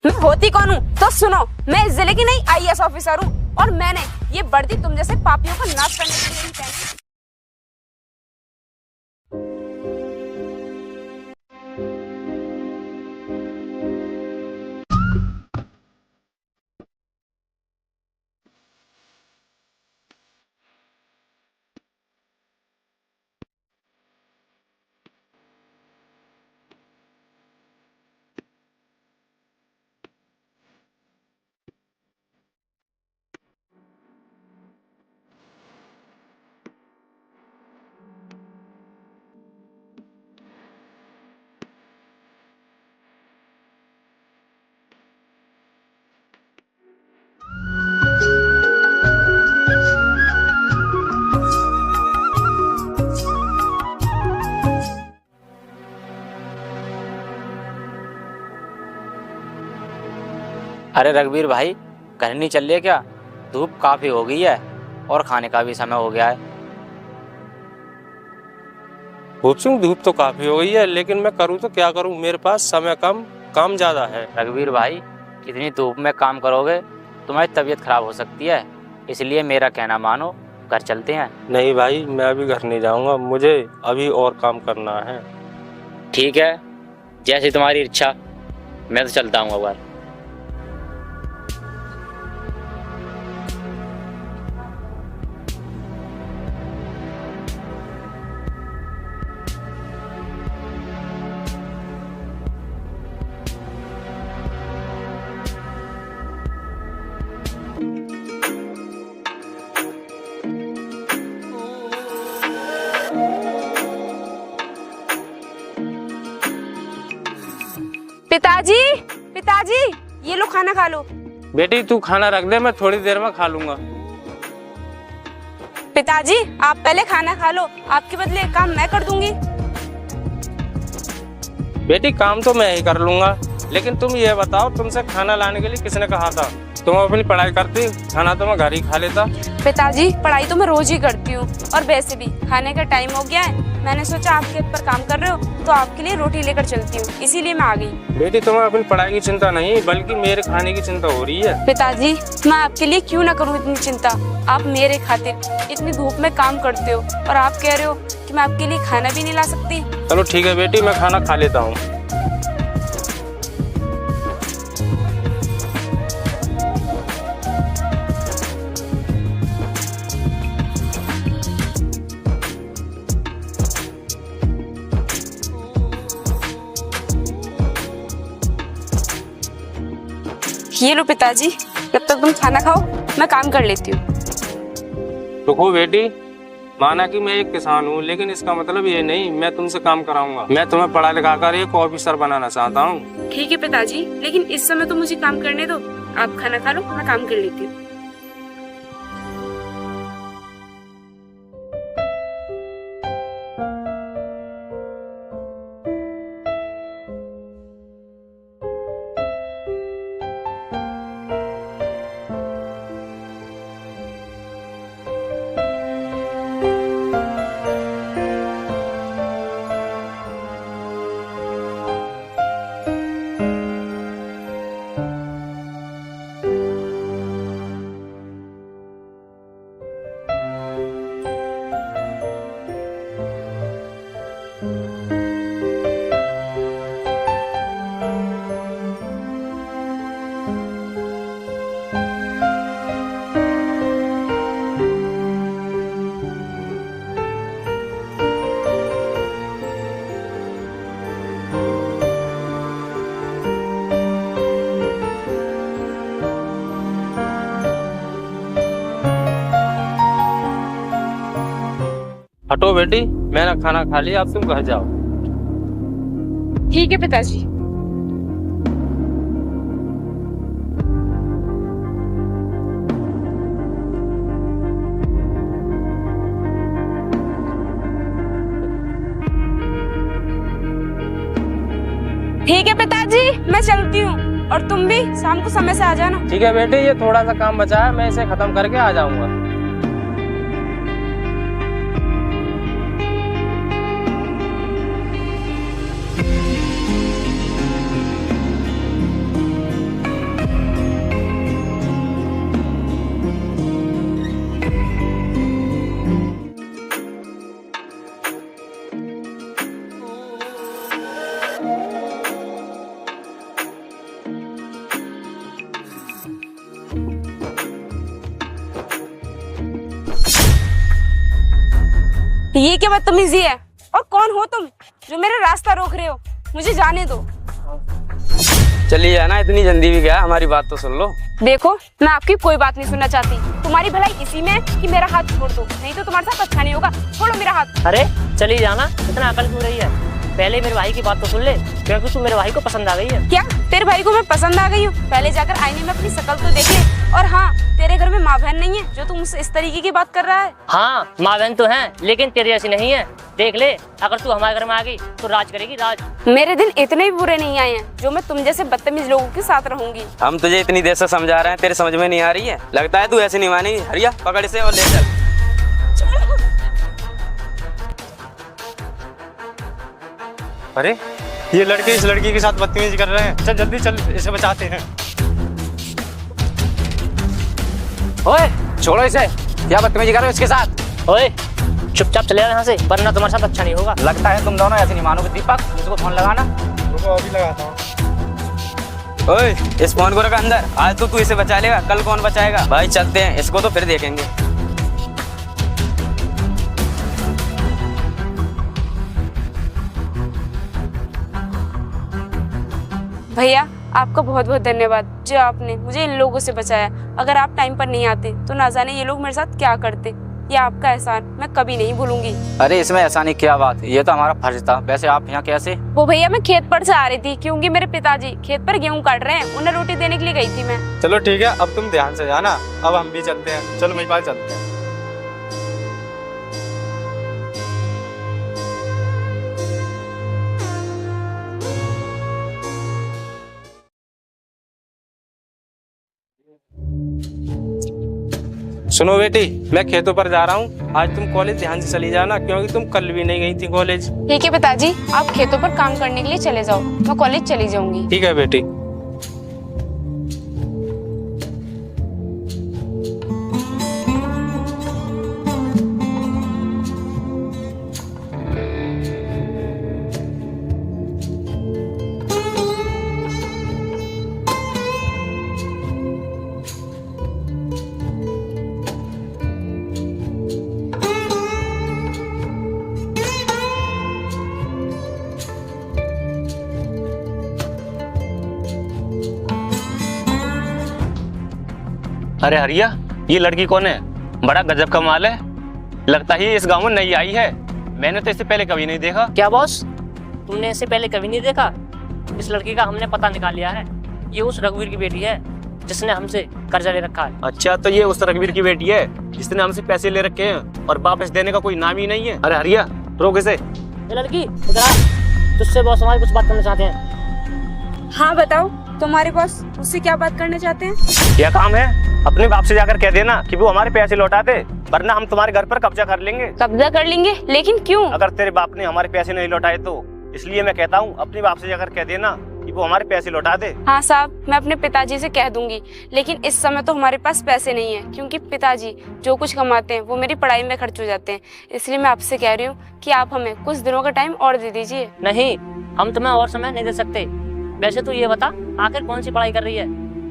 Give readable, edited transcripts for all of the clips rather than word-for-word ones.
मैं होती कौन हूँ तो सुनो, मैं इस जिले की नई आईएएस ऑफिसर हूँ और मैंने ये वर्दी तुम जैसे पापियों को नाश करने के लिए ही पहनी। अरे रघुवीर भाई, घर नहीं चल रही क्या? धूप काफी हो गई है और खाने का भी समय हो गया है। धूप तो काफी हो गई है, लेकिन मैं करूँ तो क्या करूँ, मेरे पास समय कम, काम ज्यादा है। रघुवीर भाई, इतनी धूप में काम करोगे तुम्हारी तबीयत खराब हो सकती है, इसलिए मेरा कहना मानो, घर चलते हैं। नहीं भाई, मैं अभी घर नहीं जाऊंगा, मुझे अभी और काम करना है। ठीक है, जैसी तुम्हारी इच्छा, मैं तो चलता हूँ अब। पिताजी, पिताजी, ये लो खाना खा लो। बेटी तू खाना रख दे, मैं थोड़ी देर में खा लूंगा। पिताजी, आप पहले खाना खा लो, आपके बदले काम मैं कर दूंगी। बेटी काम तो मैं ही कर लूंगा, लेकिन तुम ये बताओ, तुमसे खाना लाने के लिए किसने कहा था? तुम अपनी पढ़ाई करती, खाना तो मैं घर ही खा लेता। पिताजी, पढ़ाई तो मैं रोज ही करती हूँ और वैसे भी खाने का टाइम हो गया है, मैंने सोचा आपके ऊपर काम कर रहे हो तो आपके लिए रोटी लेकर चलती हूँ, इसीलिए मैं आ गई। बेटी तुम्हें अपनी पढ़ाई की चिंता नहीं, बल्कि मेरे खाने की चिंता हो रही है। पिताजी, मैं आपके लिए क्यों ना करूँ इतनी चिंता? आप मेरे खातिर इतनी धूप में काम करते हो और आप कह रहे हो कि मैं आपके लिए खाना भी नहीं ला सकती। चलो ठीक है बेटी, मैं खाना खा लेता हूँ। ये लो पिताजी, जब तक तुम खाना खाओ मैं काम कर लेती हूँ। रुको बेटी, माना कि मैं एक किसान हूँ, लेकिन इसका मतलब ये नहीं मैं तुमसे काम कराऊंगा। मैं तुम्हें पढ़ा लिखा कर एक ऑफिसर बनाना चाहता हूँ। ठीक है पिताजी, लेकिन इस समय तो मुझे काम करने दो। आप खाना खा लो, मैं काम कर लेती हूँ। हटो बेटी, मैंने खाना खा लिया, अब तुम घर जाओ। ठीक है पिताजी। ठीक है पिताजी, मैं चलती हूँ और तुम भी शाम को समय से आ जाना। ठीक है बेटी, ये थोड़ा सा काम बचा है, मैं इसे खत्म करके आ जाऊंगा। ये क्या बदतमीजी है? और कौन हो तुम जो मेरा रास्ता रोक रहे हो? मुझे जाने दो। चलिए जाना, इतनी जल्दी भी क्या, हमारी बात तो सुन लो। देखो, मैं आपकी कोई बात नहीं सुनना चाहती। तुम्हारी भलाई इसी में है कि मेरा हाथ छोड़ दो, नहीं तो तुम्हारे साथ अच्छा नहीं होगा। छोड़ो मेरा हाथ। अरे चली जाना, इतना अकल क्यों रही है? पहले मेरे भाई की बात तो सुन ले, क्योंकि तू मेरे भाई को पसंद आ गई है। क्या तेरे भाई को मैं पसंद आ गई हूँ? पहले जाकर आईने में अपनी शक्ल तो देख ले। और हाँ, तेरे घर में माँ बहन नहीं है जो तुम मुझसे इस तरीके की बात कर रहा है? हाँ, माँ बहन तो हैं, लेकिन तेरी ऐसी नहीं है। देख ले, अगर तू हमारे घर में आ गई तो राज करेगी, राज। मेरे दिन इतने भी बुरे नहीं आए हैं जो मैं तुम जैसे बदतमीज लोगों के साथ रहूंगी। हम तुझे इतनी देर से समझा रहे हैं, तेरे समझ में नहीं आ रही है? लगता है तू ऐसे नहीं मानेगी। हरिया, पकड़ इसे और ले चल। अरे ये लड़के इस लड़की के साथ बदतमीजी कर रहे हैं। चल जल्दी चल, इसे बचाते हैं। ओए छोड़ो इसे, क्या बदतमीजी कर रहे हो इसके साथ? ओए चुपचाप चले जाओ यहाँ से, वरना तुम्हारे साथ अच्छा नहीं होगा। लगता है तुम दोनों ऐसे नहीं मानोगे। दीपक, इसको फोन लगाना। रुको, अभी लगाता हूँ। ओए, इस फोन को रख अंदर। आज तो तू इसे बचा लेगा, कल कौन बचाएगा? भाई चलते हैं, इसको तो फिर देखेंगे। भैया, आपका बहुत बहुत धन्यवाद जो आपने मुझे इन लोगों से बचाया। अगर आप टाइम पर नहीं आते तो ना जाने ये लोग मेरे साथ क्या करते। ये आपका एहसान मैं कभी नहीं भूलूंगी। अरे इसमें ऐसा नहीं, क्या बात, ये तो हमारा फर्ज था। वैसे आप यहाँ कैसे? वो भैया, मैं खेत पर से आ रही थी क्योंकि मेरे पिताजी खेत पर गेहूं काट रहे हैं, उन्हें रोटी देने के लिए गई थी मैं। चलो ठीक है, अब तुम ध्यान से जाना। अब हम भी चलते हैं। चलो महिपाल, चलते हैं। सुनो बेटी, मैं खेतों पर जा रहा हूँ। आज तुम कॉलेज ध्यान से चली जाना, क्योंकि तुम कल भी नहीं गई थी कॉलेज। ठीक है पिताजी, आप खेतों पर काम करने के लिए चले जाओ, मैं कॉलेज चली जाऊंगी। ठीक है बेटी। अरे हरिया, ये लड़की कौन है? बड़ा गजब का माल है। लगता ही इस गांव में नई आई है। मैंने तो इससे पहले कभी नहीं देखा। क्या बॉस, तुमने इससे पहले कभी नहीं देखा? इस लड़की का हमने पता निकाल लिया है। ये उस रघुवीर की बेटी है जिसने हमसे कर्जा ले रखा है। अच्छा, तो ये उस रघुवीर की बेटी है जिसने हमसे पैसे ले रखे हैं और वापस देने का कोई नाम ही नहीं है। अरे हरिया, रोक इसे। ये लड़की इधर आ, तुझसे बॉस हमारी कुछ बात करना चाहते हैं। हाँ बताओ, तुम्हारे बॉस मुझसे क्या बात करना चाहते हैं? क्या काम है? अपने बाप से जाकर कह देना कि वो हमारे पैसे लौटा दे, वरना हम तुम्हारे घर पर कब्जा कर लेंगे। कब्जा कर लेंगे? लेकिन क्यों? अगर तेरे बाप ने हमारे पैसे नहीं लौटाए तो। इसलिए मैं कहता हूँ, अपने बाप से जाकर कह देना कि वो हमारे पैसे लौटा दे। हाँ साहब, मैं अपने पिताजी से कह दूंगी, लेकिन इस समय तो हमारे पास पैसे नहीं है, क्योंकि पिताजी जो कुछ कमाते हैं वो मेरी पढ़ाई में खर्च हो जाते हैं। इसलिए मैं आपसे कह रही हूँ कि आप हमें कुछ दिनों का टाइम और दे दीजिए। नहीं, हम तुम्हें और समय नहीं दे सकते। वैसे तू ये बता, आखिर कौन सी पढ़ाई कर रही है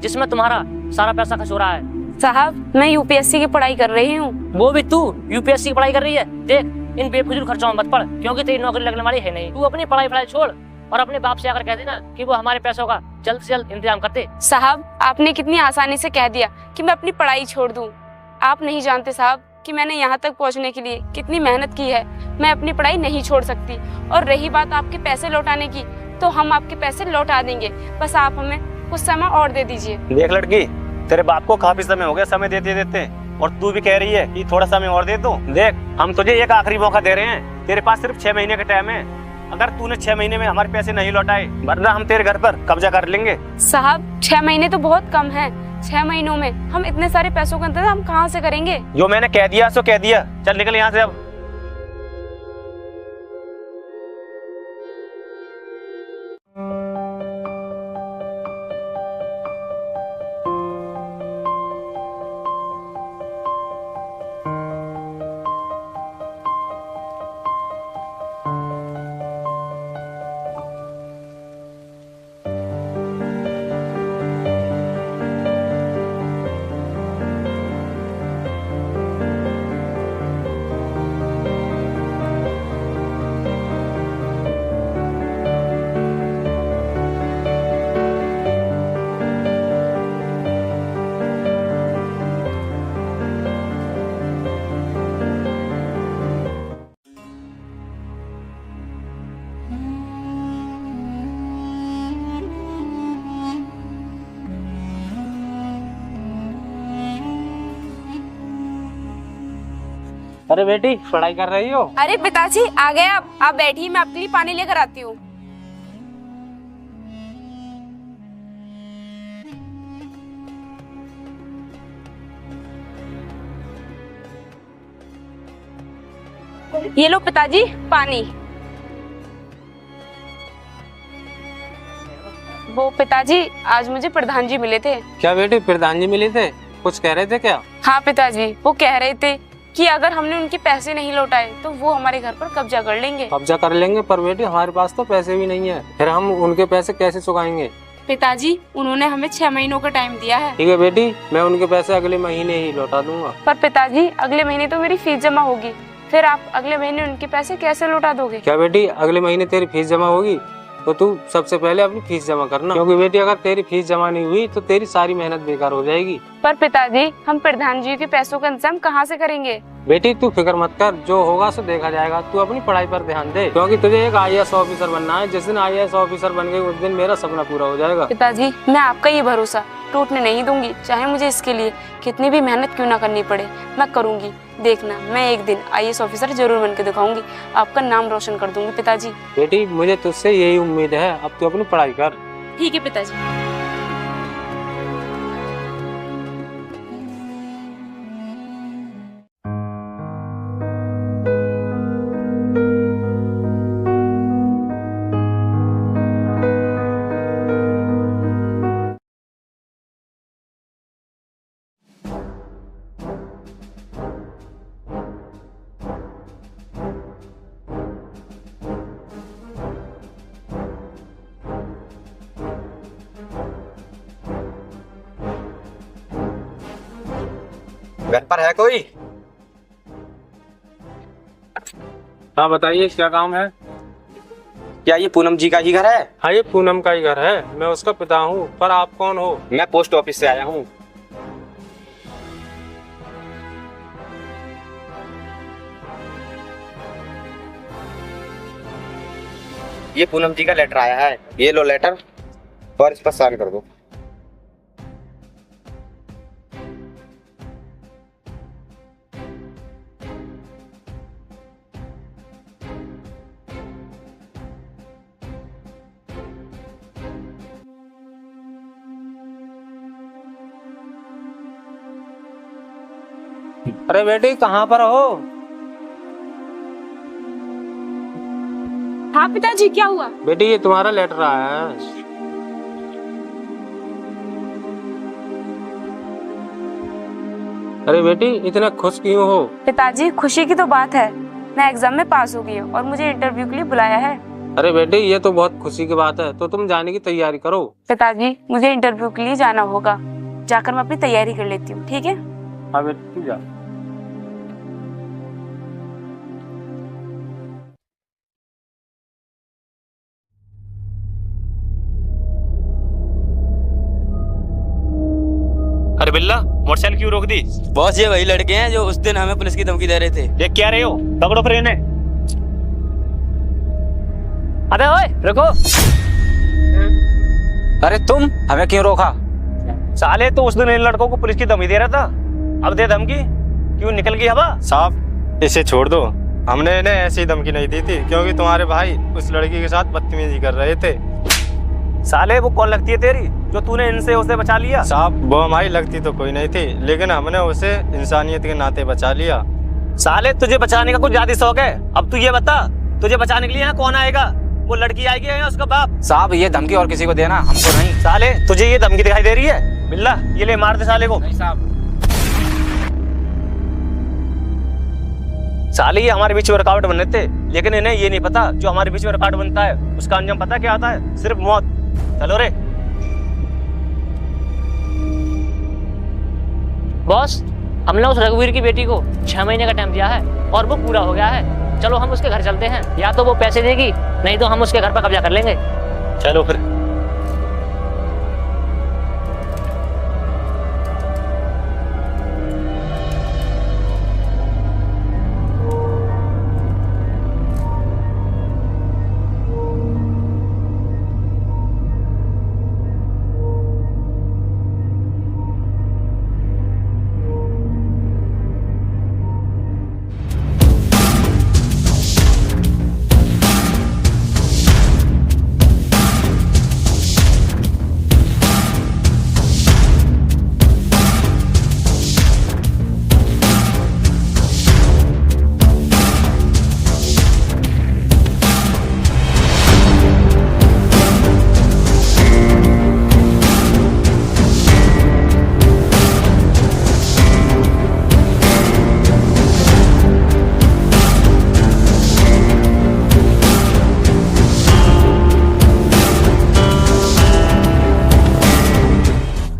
जिसमें तुम्हारा सारा पैसा खर्च हो रहा है? साहब, मैं यूपीएससी की पढ़ाई कर रही हूँ। वो भी तू यूपीएससी की पढ़ाई कर रही है? देख, इन बेफिजूल खर्चों में मत पड़, क्योंकि तेरी नौकरी लगने वाली है नहीं। तू अपनी पढ़ाई छोड़ और अपने बाप से आकर कह देना कि वो हमारे पैसों का जल्द से जल्द इंतजाम कर दे। साहब, आपने कितनी आसानी से कह दिया कि मैं अपनी पढ़ाई छोड़ दूं। आप नहीं जानते साहब कि मैंने यहाँ तक पहुँचने के लिए कितनी मेहनत की है। मैं अपनी पढ़ाई नहीं छोड़ सकती। और रही बात आपके पैसे लौटाने की, तो हम आपके पैसे लौटा देंगे, बस आप हमें कुछ समय और दे दीजिए। देख लड़की, तेरे बाप को काफी समय हो गया समय देते देते, और तू भी कह रही है कि थोड़ा समय और दे दो। देख, हम तुझे एक आखिरी मौका दे रहे हैं। तेरे पास सिर्फ 6 महीने का टाइम है। अगर तूने 6 महीने में हमारे पैसे नहीं लौटाए, वरना हम तेरे घर पर कब्जा कर लेंगे। साहब, 6 महीने तो बहुत कम है। 6 महीनों में हम इतने सारे पैसों का इंतजाम कहाँ से करेंगे? जो मैंने कह दिया सो कह दिया। चल निकल यहाँ से अब। अरे बेटी पढ़ाई कर रही हो? अरे पिताजी आ गए आप बैठिए, मैं आपके लिए पानी लेकर आती हूँ। ये लो पिताजी पानी। वो पिताजी आज मुझे प्रधान जी मिले थे। क्या बेटी प्रधान जी मिले थे? कुछ कह रहे थे क्या? हाँ पिताजी, वो कह रहे थे कि अगर हमने उनके पैसे नहीं लौटाए तो वो हमारे घर पर कब्जा कर लेंगे। कब्जा कर लेंगे? पर बेटी हमारे पास तो पैसे भी नहीं है, फिर हम उनके पैसे कैसे चुकाएंगे? पिताजी उन्होंने हमें 6 महीनों का टाइम दिया है। ठीक है बेटी, मैं उनके पैसे अगले महीने ही लौटा दूंगा। पर पिताजी अगले महीने तो मेरी फीस जमा होगी, फिर आप अगले महीने उनके पैसे कैसे लौटा दोगे? क्या बेटी अगले महीने तेरी फीस जमा होगी तो तू सबसे पहले अपनी फीस जमा करना, क्योंकि बेटी अगर तेरी फीस जमा नहीं हुई तो तेरी सारी मेहनत बेकार हो जाएगी। पर पिताजी हम प्रधान जी के पैसों का इंतजाम कहाँ से करेंगे? बेटी तू फिक्र मत कर, जो होगा सो देखा जाएगा। तू अपनी पढ़ाई पर ध्यान दे, क्योंकि तुझे एक IAS ऑफिसर बनना है। जिस दिन IAS ऑफिसर बन गई उस दिन मेरा सपना पूरा हो जाएगा। पिताजी मैं आपका ये भरोसा टूटने नहीं दूंगी, चाहे मुझे इसके लिए कितनी भी मेहनत क्यों ना करनी पड़े, मैं करूंगी। देखना मैं एक दिन IAS ऑफिसर जरूर बन के दिखाऊंगी, आपका नाम रोशन कर दूंगी पिताजी। बेटी मुझे तुझसे यही उम्मीद है, अब तू अपनी पढ़ाई कर। ठीक है पिताजी। घर पर है कोई? हाँ बताइए क्या काम है? क्या ये पूनम जी का ही घर है? हाँ ये पूनम का ही घर है, मैं उसका पिता हूँ। पर आप कौन हो? मैं पोस्ट ऑफिस से आया हूँ। ये पूनम जी का लेटर आया है, ये लो लेटर और इस पर साइन कर दो। अरे बेटी कहाँ पर हो? हाँ पिताजी क्या हुआ? बेटी ये तुम्हारा लेटर आया है। अरे बेटी इतना खुश क्यों हो? पिताजी खुशी की तो बात है, मैं एग्जाम में पास हो गई हूँ और मुझे इंटरव्यू के लिए बुलाया है। अरे बेटी ये तो बहुत खुशी की बात है, तो तुम जाने की तैयारी करो। पिताजी मुझे इंटरव्यू के लिए जाना होगा, जाकर मैं अपनी तैयारी कर लेती हूँ। ठीक है? हाँ बेटी तू जा। अरे बिल्ला मोटरसाइकिल क्यों रोक दी? बॉस ये वही लड़के हैं जो उस दिन हमें पुलिस की धमकी दे रहे थे। देख क्या रहे हो? पकड़ो फिर इन्हें। अबे ओए रुको। अरे तुम हमें क्यों रोका? साले तो उस दिन इन लड़कों को पुलिस की धमकी दे रहा था, अब दे धमकी? क्यों निकल गई हवा? साहब इसे छोड़ दो, हमने इन्हें ऐसी धमकी नहीं दी थी, क्योंकि तुम्हारे भाई उस लड़की के साथ बदतमीजी कर रहे थे। साले वो कौन लगती है तेरी जो तूने इनसे उसे बचा लिया? साहब वो हमारी लगती तो कोई नहीं थी, लेकिन हमने उसे इंसानियत के नाते बचा लिया। साले तुझे बचाने का कुछ ज्यादा शौक है। अब तू ये बता, तुझे बचाने के लिए यहाँ कौन आएगा? वो लड़की आएगी या उसका बाप? साहब ये धमकी और किसी को देना, हमको नहीं। साले तुझे ये धमकी दिखाई दे रही है? बिल्ला ये ले मार दे साले को। नहीं साहब। साले ये हमारे बीच में रुकावट बन रहे थे, लेकिन इन्हें ये नहीं पता जो हमारे बीच में रुकावट बनता है उसका अंजाम पता क्या आता है? सिर्फ मौत। चलो रे। बॉस हमने उस रघुवीर की बेटी को 6 महीने का टाइम दिया है और वो पूरा हो गया है। चलो हम उसके घर चलते हैं, या तो वो पैसे देगी नहीं तो हम उसके घर पर कब्जा कर लेंगे। चलो फिर।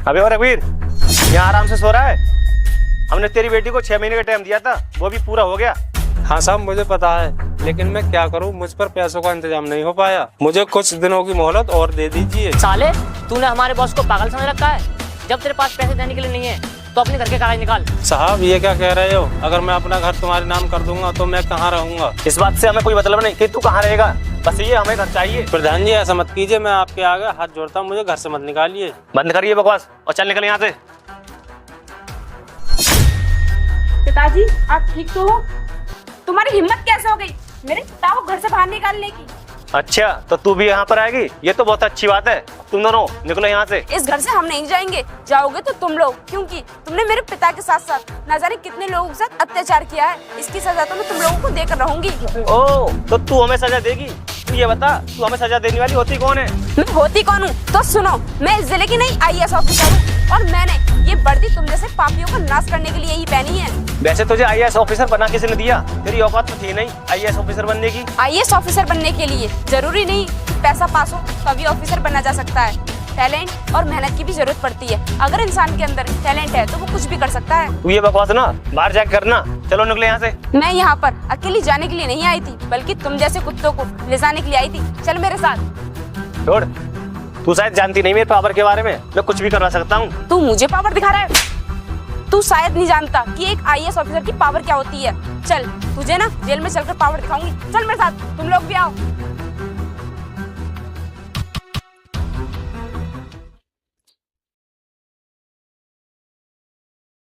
अबे और रघुवीर, यहाँ आराम से सो रहा है? हमने तेरी बेटी को 6 महीने का टाइम दिया था, वो भी पूरा हो गया। हाँ साहब मुझे पता है, लेकिन मैं क्या करूँ, मुझ पर पैसों का इंतजाम नहीं हो पाया। मुझे कुछ दिनों की मोहलत और दे दीजिए। साले, तूने हमारे बॉस को पागल समझ रखा है। जब तेरे पास पैसे देने के लिए नहीं है तो अपने घर के कागज निकाल। साहब ये क्या कह रहे हो? अगर मैं अपना घर तुम्हारे नाम कर दूंगा तो मैं कहाँ रहूंगा? इस बात से हमें कोई मतलब नहीं कि तू कहाँ रहेगा, बस ये हमें घर चाहिए। प्रधान जी ऐसा मत कीजिए, मैं आपके आगे हाथ जोड़ता हूँ, मुझे घर से मत निकालिए। बंद करिए बकवास और चल निकल यहाँ से। पिताजी आप ठीक तो हो? तुम्हारी हिम्मत कैसे हो गई मेरे पिता को घर से बाहर निकालने की? अच्छा तो तू भी यहाँ पर आएगी, ये तो बहुत अच्छी बात है। तुम दोनों निकलो यहाँ से। इस घर से हम नहीं जाएंगे, जाओगे तो तुम लोग, क्योंकि तुमने मेरे पिता के साथ साथ न जाने कितने लोगों के साथ अत्याचार किया है। इसकी सजा तो मैं तुम लोगों को देकर रहूंगी। ओ तो तू हमें सजा देगी? तू ये बता, तू हमें सजा देने वाली होती कौन है? मैं होती कौन हूँ तो सुनो, मैं इस जिले की नई IAS ऑफिसर हूँ और मैंने ये वर्दी तुम जैसे पापियों को नाश करने के लिए ही पहनी है। वैसे तुझे IAS ऑफिसर बना किसी ने दिया? तेरी औकात तो थी नहीं IAS ऑफिसर बनने की। IAS ऑफिसर बनने के लिए जरूरी नहीं कि पैसा पास हो तभी ऑफिसर बना जा सकता है। टैलेंट और मेहनत की भी जरूरत पड़ती है। अगर इंसान के अंदर टैलेंट है तो वो कुछ भी कर सकता है। तू ये बकवास ना बाहर जाके करना। चलो निकले यहाँ से। मैं यहाँ पर अकेली जाने के लिए नहीं आई थी, बल्कि तुम जैसे कुत्तों को ले जाने के लिए आई थी। चल मेरे साथ। छोड़, तू शायद जानती नहीं मेरे पावर के बारे में, मैं कुछ भी करवा सकता हूँ। तू मुझे पावर दिखा रहा है? तू शायद नहीं जानता कि एक IAS ऑफिसर की पावर क्या होती है। चल तुझे ना जेल में चलकर पावर दिखाऊंगी। चल मेरे साथ, तुम लोग भी आओ।